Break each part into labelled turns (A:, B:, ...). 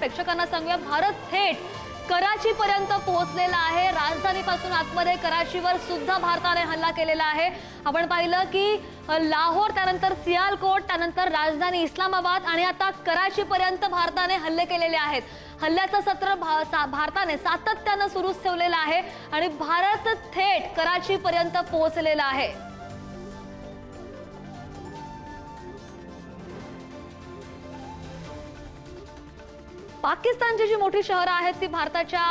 A: प्रेक्षकांना सांगूया, भारत थेट कराची पर्यंत पोहोचलेला आहे। राजधानीपासून आतमध्ये कराचीवर सुद्धा भारताने हल्ला केलेला आहे। आपण पाहिलं की लाहोर, त्यानंतर सियालकोट, त्यानंतर राजधानी इस्लामाबाद आणि आता कराची पर्यंत भारताने हल्ले केलेले आहेत। हल्ल्याचं सत्र भारताने सातत्याने सुरूच ठेवलेलं आहे आणि भारत थेट कराची पर्यंत पोहोचलेला आहे। पाकिस्तानची जी मोठी शहरं आहेत ती भारताच्या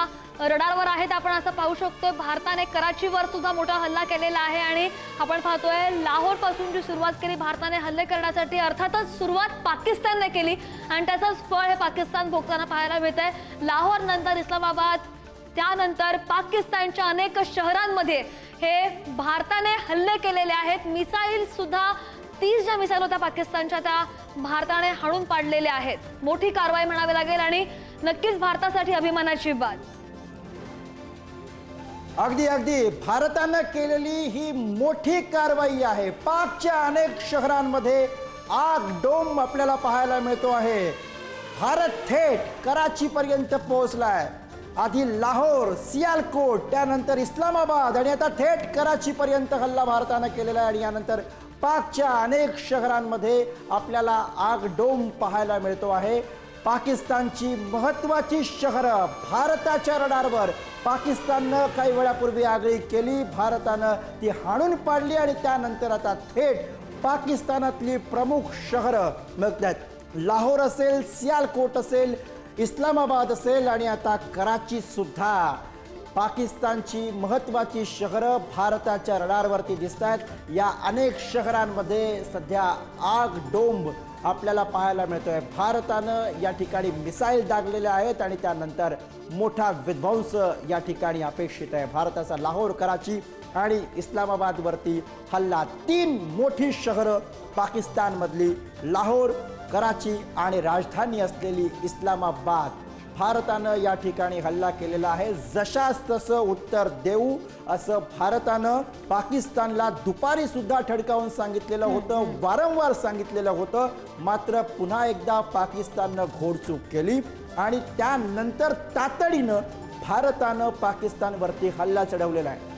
A: रडारवर आहेत। आपण असं पाहू शकतो, भारताने कराचीवर सुद्धा मोठा हल्ला केलेला आहे आणि आपण पाहतोय लाहोर पासून जी सुरुवात केली भारताने हल्ले करण्यासाठी, अर्थातच सुरुवात पाकिस्तानने केली आणि त्याचंच फळ हे पाकिस्तान भोगताना पाहायला मिळतंय। लाहोर नंतर इस्लामाबाद, त्यानंतर पाकिस्तानच्या अनेक शहरांमध्ये हे भारताने हल्ले केलेले आहेत। मिसाईल सुद्धा 30 ज्या मिसाईल होत्या पाकिस्तानच्या त्या भारताने हाणून पाडलेल्या आहेत। मोठी कारवाई म्हणावी लागेल आणि नक्कीच भारतासाठी अभिमानाची बात।
B: अगदी भारताने केलेली ही मोठी कारवाई आहे। पाकच्या अनेक शहरांमध्ये आग डोम आपल्याला पाहायला मिळतो आहे। भारत थेट कराची पर्यंत पोहोचलाय। आधी लाहोर, सियालकोट, त्यानंतर इस्लामाबाद आणि आता थेट कराची पर्यंत हल्ला भारताने केलेला आहे आणि यानंतर पाकच्या अनेक शहरांमध्ये आपल्याला आग डोम पाहायला मिळतो आहे। पाकिस्तानची महत्त्वाची शहरं भारताच्या रडारवर पाकिस्ताननं काही वेळापूर्वी आगळी केली, भारतानं ती हाणून पाडली आणि त्यानंतर आता थेट पाकिस्तानातली प्रमुख शहरं, मग त्यात लाहोर असेल, सियालकोट असेल, इस्लामाबाद असेल आणि आता कराची सुद्धा, पाकिस्तानची महत्त्वाची शहरं भारताच्या रडारवरती दिसत आहेत। या अनेक शहरांमध्ये सध्या आग डोंब आपल्याला पाहायला मिळतोय। भारतानं या ठिकाणी मिसाईल दागलेल्या आहेत आणि त्यानंतर मोठा विध्वंस या ठिकाणी अपेक्षित आहे। भारताचा लाहोर, कराची आणि इस्लामाबादवरती हल्ला। 3 मोठी शहरं पाकिस्तानमधली लाहोर, कराची आणि राजधानी असलेली इस्लामाबाद, भारतानं या ठिकाणी हल्ला केलेला आहे। जशास तसं उत्तर देऊ असं भारतानं पाकिस्तानला दुपारी सुद्धा ठणकावून सांगितलेलं होतं, वारंवार सांगितलेलं होतं। मात्र पुन्हा एकदा पाकिस्ताननं घोडचूक केली आणि त्यानंतर तातडीनं भारतानं पाकिस्तानवरती हल्ला चढवलेला आहे।